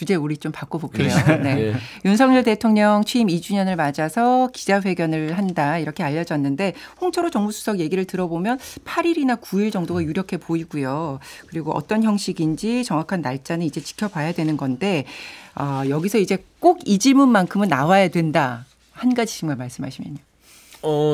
주제 우리 좀 바꿔볼게요. 네. 윤석열 대통령 취임 2주년을 맞아서 기자회견을 한다 이렇게 알려졌는데 홍철호 정무수석 얘기를 들어보면 8일이나 9일 정도가 유력해 보이고요. 그리고 어떤 형식인지 정확한 날짜는 이제 지켜봐야 되는 건데 여기서 이제 꼭 이 질문만큼은 나와야 된다. 한 가지씩만 말씀하시면요.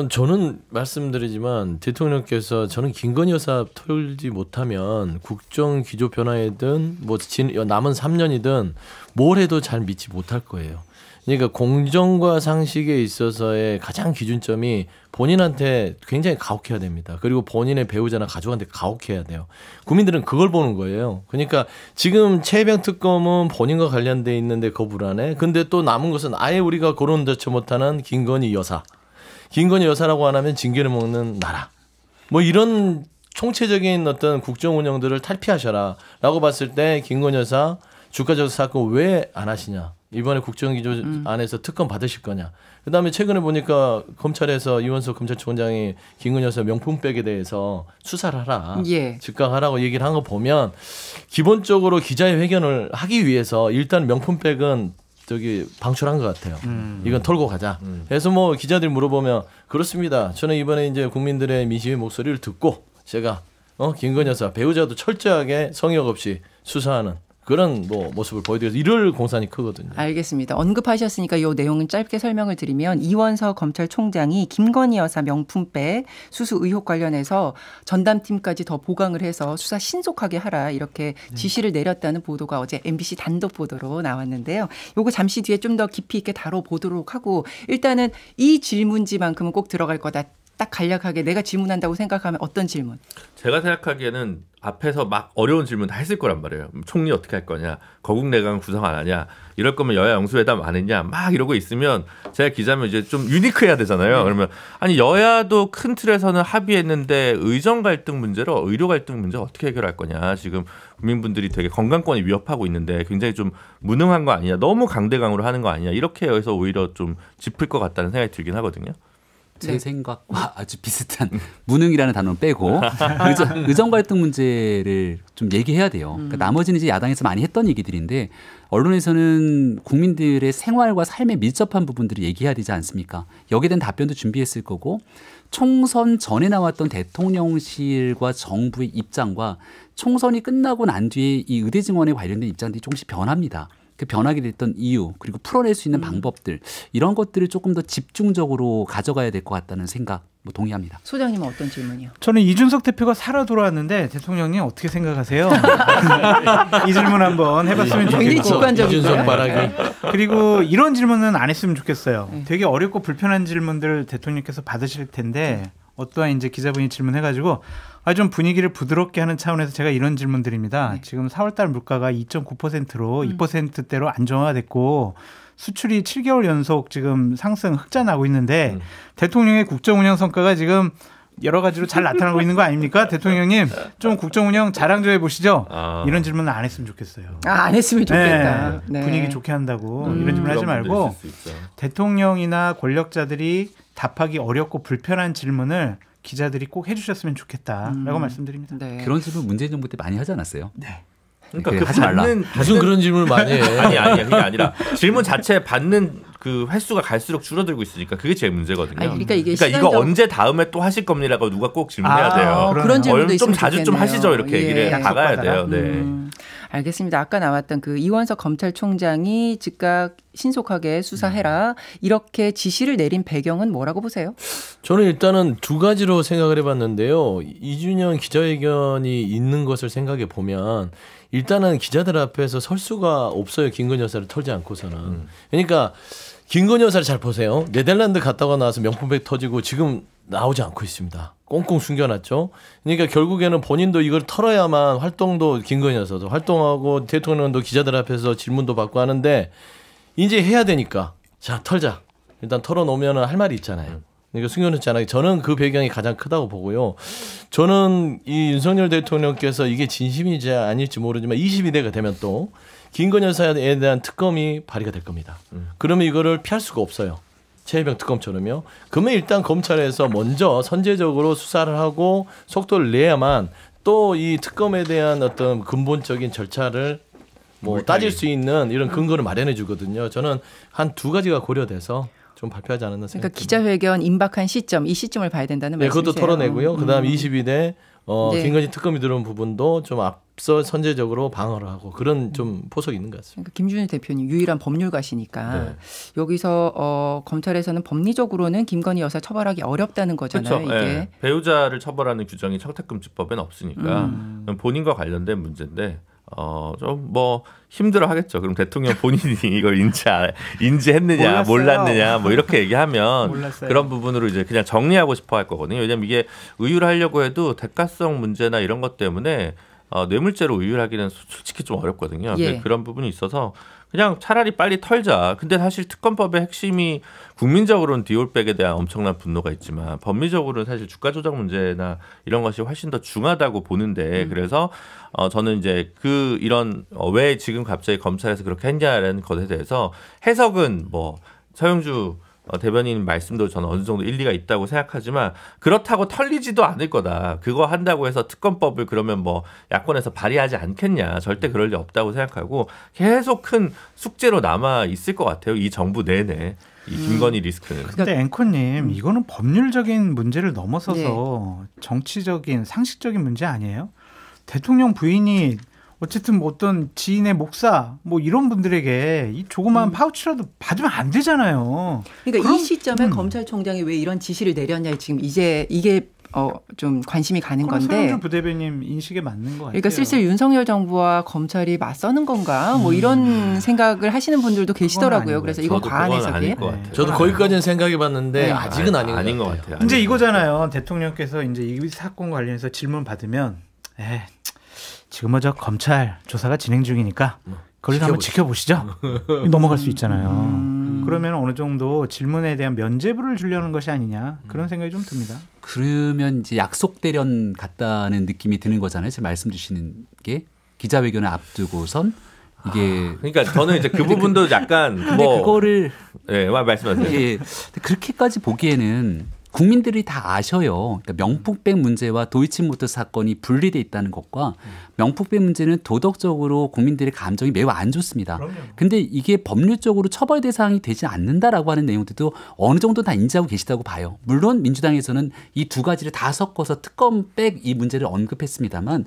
저는 말씀드리지만 대통령께서 저는 김건희 여사 털지 못하면 국정 기조 변화에든 뭐 남은 3년이든 뭘 해도 잘 믿지 못할 거예요. 그러니까 공정과 상식에 있어서의 가장 기준점이 본인한테 굉장히 가혹해야 됩니다. 그리고 본인의 배우자나 가족한테 가혹해야 돼요. 국민들은 그걸 보는 거예요. 그러니까 지금 최혜병 특검은 본인과 관련돼 있는데 거부를 하네. 근데 또 남은 것은 아예 우리가 거론조차 못하는 김건희 여사. 김건희 여사라고 안 하면 징계를 먹는 나라. 뭐 이런 총체적인 어떤 국정 운영들을 탈피하셔라라고 봤을 때 김건희 여사 주가조사 사건 왜 안 하시냐. 이번에 국정기조 안에서 특검 받으실 거냐. 그다음에 최근에 보니까 검찰에서 이원석 검찰총장이 김건희 여사 명품백에 대해서 수사를 하라. 즉각하라고 얘기를 한 거 보면 기본적으로 기자회견을 하기 위해서 일단 명품백은 방출한 것 같아요. 이건 털고 가자. 그래서 뭐 기자들이 물어보면 그렇습니다. 저는 이번에 이제 국민들의 민심의 목소리를 듣고 제가 김건희 여사 배우자도 철저하게 성역 없이 수사하는 그런 뭐 모습을 보여드려서 이럴 공산이 크거든요. 알겠습니다. 언급하셨으니까 이 내용은 짧게 설명을 드리면 이원석 검찰총장이 김건희 여사 명품백 수수 의혹 관련해서 전담팀까지 더 보강을 해서 수사 신속하게 하라 이렇게 지시를 내렸다는 보도가 어제 MBC 단독 보도로 나왔는데요. 요거 잠시 뒤에 좀 더 깊이 있게 다뤄보도록 하고 일단은 이 질문지만큼은 꼭 들어갈 거다. 딱 간략하게 내가 질문한다고 생각하면 어떤 질문? 제가 생각하기에는 앞에서 막 어려운 질문 다 했을 거란 말이에요. 총리 어떻게 할 거냐, 거국내강 구성 안 하냐, 이럴 거면 여야 영수회담 안 했냐, 막 이러고 있으면 제가 기자면 이제 좀 유니크해야 되잖아요. 그러면 아니 여야도 큰 틀에서는 합의했는데 의정 갈등 문제로 의료 갈등 문제 어떻게 해결할 거냐. 지금 국민분들이 되게 건강권이 위협하고 있는데 굉장히 좀 무능한 거 아니냐, 너무 강대강으로 하는 거 아니냐 이렇게 해서 오히려 좀 짚을 것 같다는 생각이 들긴 하거든요. 제 생각과 아주 비슷한 무능이라는 단어는 빼고 의정 갈등 문제를 좀 얘기해야 돼요. 그러니까 나머지는 이제 야당에서 많이 했던 얘기들인데 언론에서는 국민들의 생활과 삶에 밀접한 부분들을 얘기해야 되지 않습니까? 여기에 대한 답변도 준비했을 거고 총선 전에 나왔던 대통령실과 정부의 입장과 총선이 끝나고 난 뒤에 이 의대 증원에 관련된 입장들이 조금씩 변합니다. 그 변하게 됐던 이유 그리고 풀어낼 수 있는 방법들 이런 것들을 조금 더 집중적으로 가져가야 될 것 같다는 생각 동의합니다. 소장님은 어떤 질문이요? 저는 이준석 대표가 살아 돌아왔는데 대통령님 어떻게 생각하세요? 이 질문 한번 해봤으면 좋겠고. 굉장히 직관적이죠. 이준석 바라기. 그리고 이런 질문은 안 했으면 좋겠어요. 되게 어렵고 불편한 질문들을 대통령께서 받으실 텐데 어떠한 이제 기자분이 질문해가지고 좀 분위기를 부드럽게 하는 차원에서 제가 이런 질문 드립니다. 지금 4월달 물가가 2.9%로 2%대로 안정화됐고 수출이 7개월 연속 지금 상승 흑자 나고 있는데 대통령의 국정운영 성과가 지금 여러 가지로 잘 나타나고 있는 거 아닙니까? 대통령님 좀 국정운영 자랑 좀 해보시죠. 이런 질문은 안 했으면 좋겠어요. 안 했으면 좋겠다. 네. 분위기 좋게 한다고 이런 질문 하지 말고 대통령이나 권력자들이 답하기 어렵고 불편한 질문을 기자들이 꼭 해주셨으면 좋겠다라고 말씀드립니다. 네. 그런 질문 문재인 정부 때 많이 하지 않았어요? 네. 그러니까 그 하지 말라. 무슨 그런 질문을 많이 해. 아니 그게 아니라 질문 자체 받는 그 횟수가 갈수록 줄어들고 있으니까 그게 제일 문제거든요. 그러니까 이거 언제 다음에 또 하실 겁니다라고 누가 꼭 질문해야 돼요. 그런 질문도 좀 자주 좋겠네요. 좀 하시죠. 이렇게 얘기를 나가야 돼요. 네. 알겠습니다. 아까 나왔던 그 이원석 검찰총장이 즉각 신속하게 수사해라 이렇게 지시를 내린 배경은 뭐라고 보세요? 저는 일단은 두 가지로 생각을 해봤는데요. 2주년 기자회견이 있는 것을 생각해 보면 일단은 기자들 앞에서 설 수가 없어요. 김건희 여사를 털지 않고서는. 그러니까 김건희 여사를 잘 보세요. 네덜란드 갔다가 나와서 명품백 터지고 지금 나오지 않고 있습니다. 꽁꽁 숨겨놨죠. 그러니까 결국에는 본인도 이걸 털어야만 활동도 김건희 여사도 활동하고 대통령도 기자들 앞에서 질문도 받고 하는데 이제 해야 되니까 자 털자. 일단 털어놓으면 할 말이 있잖아요. 그러니까 숨겨놓잖아요. 저는 그 배경이 가장 크다고 보고요. 저는 이 윤석열 대통령께서 이게 진심인지 아닐지 모르지만 22대가 되면 또 김건희 여사에 대한 특검이 발의가 될 겁니다. 그러면 이거를 피할 수가 없어요. 최혜병 특검처럼요. 그러면 일단 검찰에서 먼저 선제적으로 수사를 하고 속도를 내야만 또 이 특검에 대한 어떤 근본적인 절차를 뭐 물타기. 따질 수 있는 이런 근거를 마련해 주거든요. 저는 한 두 가지가 고려돼서 좀 발표하지 않았나 그러니까 생각합니다. 기자회견 임박한 시점, 이 시점을 봐야 된다는 네, 말씀이세요. 그것도 털어내고요. 그다음 22대 네. 김건희 특검이 들어온 부분도 좀 앞서 선제적으로 방어를 하고 그런 좀 포석이 있는 것 같습니다. 그러니까 김준일 대표님 유일한 법률가시니까 네. 여기서 검찰에서는 법리적으로는 김건희 여사 처벌하기 어렵다는 거잖아요. 그렇죠. 이게. 예. 배우자를 처벌하는 규정이 청탁금지법에는 없으니까 본인과 관련된 문제인데 좀 뭐 힘들어 하겠죠. 그럼 대통령 본인이 이걸 인지했느냐, 몰랐어요. 몰랐느냐, 뭐 이렇게 얘기하면 몰랐어요. 그런 부분으로 이제 그냥 정리하고 싶어 할 거거든요. 왜냐면 이게 의율하려고 해도 대가성 문제나 이런 것 때문에 뇌물죄로 의율하기는 솔직히 좀 어렵거든요. 예. 그런 부분이 있어서 그냥 차라리 빨리 털자. 근데 사실 특검법의 핵심이 국민적으로는 디올백에 대한 엄청난 분노가 있지만 법리적으로는 사실 주가 조작 문제나 이런 것이 훨씬 더 중하다고 보는데 그래서 저는 이제 이런 왜 지금 갑자기 검찰에서 그렇게 했냐는 것에 대해서 해석은 뭐 서영주 대변인 말씀도 저는 어느 정도 일리가 있다고 생각하지만 그렇다고 털리지도 않을 거다. 그거 한다고 해서 특검법을 그러면 뭐 야권에서 발의하지 않겠냐. 절대 그럴 리 없다고 생각하고 계속 큰 숙제로 남아 있을 것 같아요. 이 정부 내내. 이 김건희 리스크는. 근데 앵커님 이거는 법률적인 문제를 넘어서서 정치적인 상식적인 문제 아니에요? 대통령 부인이 어쨌든 뭐 어떤 지인의 목사 뭐 이런 분들에게 이 조그마한 파우치라도 받으면 안 되잖아요. 그러니까 이 시점에 검찰총장이 왜 이런 지시를 내렸냐 지금 이제 이게 좀 관심이 가는 건데. 서영주 부대변인 인식에 맞는 것 같아요. 그러니까 슬슬 윤석열 정부와 검찰이 맞서는 건가 뭐 이런 생각을 하시는 분들도 계시더라고요. 그래서 이건 저도 과한 그건 아닐 해석이에요. 것 같아요. 저도 거기까지는 생각해봤는데 네. 아직은 아닌 것 같아요. 같아요. 이제 아닌 것 이거잖아요. 대통령께서 이제 이 사건 관련해서 질문 받으면 지금 먼저 검찰 조사가 진행 중이니까 그걸 한번 지켜보시죠. 넘어갈 수 있잖아요. 그러면 어느 정도 질문에 대한 면죄부를 주려는 것이 아니냐 그런 생각이 좀 듭니다. 그러면 이제 약속 대련 같다는 느낌이 드는 거잖아요. 지금 말씀 주시는 게 기자회견을 앞두고선 이게 그러니까 저는 이제 그 부분도 약간 근데 그거를 말씀하세요. 예, 근데 그렇게까지 보기에는 국민들이 다 아셔요. 그러니까 명품백 문제와 도이치모터스 사건이 분리돼 있다는 것과 명품백 문제는 도덕적으로 국민들의 감정이 매우 안 좋습니다. 근데 이게 법률적으로 처벌 대상이 되지 않는다라고 하는 내용들도 어느 정도 다 인지하고 계시다고 봐요. 물론 민주당에서는 이 두 가지를 다 섞어서 특검백 이 문제를 언급했습니다만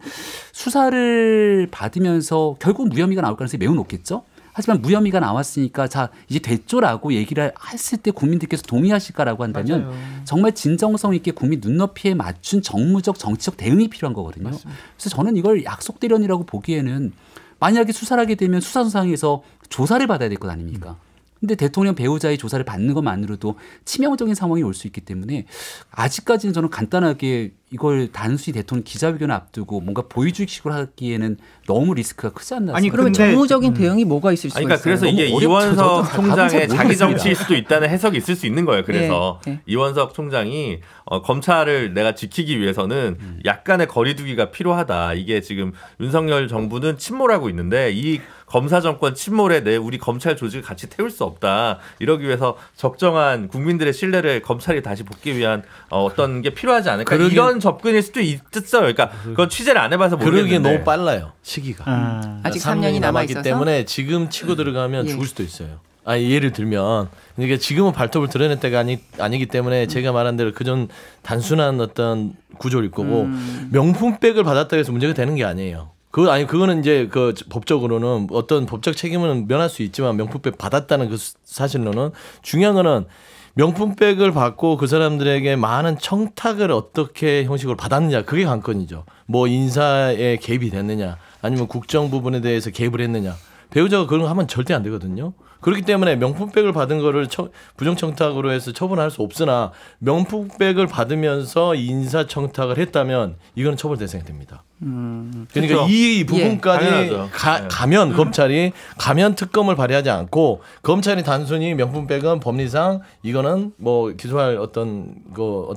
수사를 받으면서 결국 무혐의가 나올 가능성이 매우 높겠죠. 하지만 무혐의가 나왔으니까 자 이제 됐죠라고 얘기를 했을 때 국민들께서 동의하실까라고 한다면 맞아요. 정말 진정성 있게 국민 눈높이에 맞춘 정무적 정치적 대응이 필요한 거거든요. 맞습니다. 그래서 저는 이걸 약속 대련이라고 보기에는 만약에 수사를 하게 되면 수사선상에서 조사를 받아야 될 것 아닙니까? 근데 대통령 배우자의 조사를 받는 것만으로도 치명적인 상황이 올 수 있기 때문에 아직까지는 저는 간단하게 이걸 단순히 대통령 기자회견을 앞두고 뭔가 보여주기식으로 하기에는 너무 리스크가 크지 않나. 아니, 그러면 근데- 정무적인 대응이 뭐가 있을 수가 그러니까 있어요? 그래서 이게 너무 어렵죠. 이원석 저도 총장의 답은 잘 자기 모르겠습니다. 정치일 수도 있다는 해석이 있을 수 있는 거예요. 그래서 네, 네. 이원석 총장이 검찰을 내가 지키기 위해서는 약간의 거리두기가 필요하다. 이게 지금 윤석열 정부는 침몰하고 있는데 이 검사 정권 침몰에 우리 검찰 조직을 같이 태울 수 없다. 이러기 위해서 적정한 국민들의 신뢰를 검찰이 다시 복귀 위한 어떤 게 필요하지 않을까. 이런 접근일 수도 있어요. 그러니까 그건 취재를 안 해봐서 그러기에 모르겠는데. 너무 빨라요. 시기가. 아직 3년이 남아 남았기 있어서 때문에 지금 치고 들어가면 예. 죽을 수도 있어요. 예를 들면 그러니까 지금은 발톱을 드러낼 때가 아니기 때문에 제가 말한 대로 그전 단순한 어떤 구조일 거고 명품백을 받았다 해서 문제가 되는 게 아니에요. 그거는 이제 그 법적으로는 어떤 법적 책임은 면할 수 있지만 명품백 받았다는 그 사실로는 중요한 거는 명품백을 받고 그 사람들에게 많은 청탁을 어떻게 형식으로 받았느냐 그게 관건이죠. 뭐 인사에 개입이 됐느냐 아니면 국정 부분에 대해서 개입을 했느냐 배우자가 그런 거 하면 절대 안 되거든요. 그렇기 때문에 명품백을 받은 거를 부정청탁으로 해서 처분할 수 없으나 명품백을 받으면서 인사청탁을 했다면 이거는 처벌 대상이 됩니다. 그러니까 그렇죠. 이 부분까지 당연하죠. 가면 검찰이 가면 특검을 발휘하지 않고 검찰이 단순히 명품백은 법리상 이거는 뭐 기소할 어떤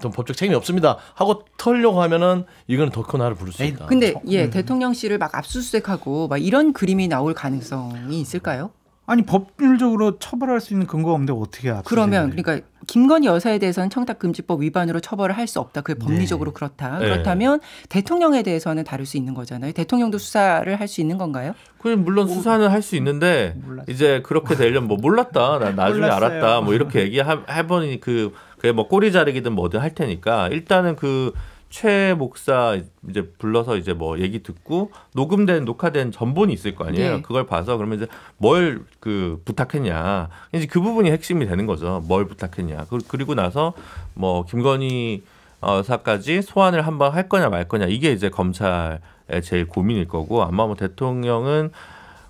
법적 책임이 없습니다 하고 털려고 하면은 이거는 더 큰 화를 부를 수 있다. 근데 대통령실을 막 압수수색하고 막 이런 그림이 나올 가능성이 있을까요? 아니 법률적으로 처벌할 수 있는 근거가 없는데 어떻게 압수수색을 그러면 해요? 그러니까 김건희 여사에 대해서는 청탁금지법 위반으로 처벌을 할 수 없다. 그게 법리적으로 그렇다. 네. 그렇다면 대통령에 대해서는 다룰 수 있는 거잖아요. 대통령도 수사를 할 수 있는 건가요? 그냥 물론 수사는 할 수 있는데 몰랐어요. 이제 그렇게 되려면 뭐 몰랐다, 난 나중에 몰랐어요. 알았다, 뭐 이렇게 얘기해보니 그게 뭐 꼬리 자르기든 뭐든 할 테니까 일단은 그 최 목사 이제 불러서 이제 뭐 얘기 듣고 녹화된 전본이 있을 거 아니에요. 네. 그걸 봐서 그러면 이제 뭘 그 부탁했냐, 이제 그 부분이 핵심이 되는 거죠. 뭘 부탁했냐. 그리고 나서 뭐 김건희 여사까지 소환을 한번 할 거냐 말 거냐, 이게 이제 검찰의 제일 고민일 거고, 아마 뭐 대통령은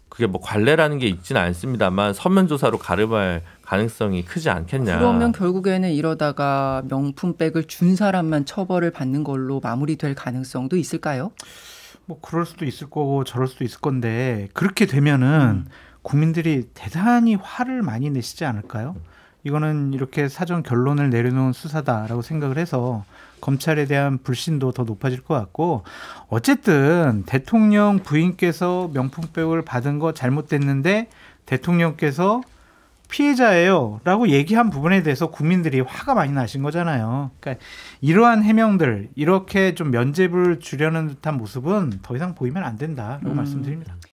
그게 뭐 관례라는 게 있지는 않습니다만 서면 조사로 가름할 가능성이 크지 않겠냐. 그러면 결국에는 이러다가 명품백을 준 사람만 처벌을 받는 걸로 마무리될 가능성도 있을까요? 뭐 그럴 수도 있을 거고 저럴 수도 있을 건데 그렇게 되면은 국민들이 대단히 화를 많이 내시지 않을까요? 이거는 이렇게 사전 결론을 내려놓은 수사다라고 생각을 해서 검찰에 대한 불신도 더 높아질 것 같고, 어쨌든 대통령 부인께서 명품백을 받은 거 잘못됐는데 대통령께서 피해자예요 라고 얘기한 부분에 대해서 국민들이 화가 많이 나신 거잖아요. 그러니까 이러한 해명들, 이렇게 좀 면죄부를 주려는 듯한 모습은 더 이상 보이면 안 된다라고 말씀드립니다.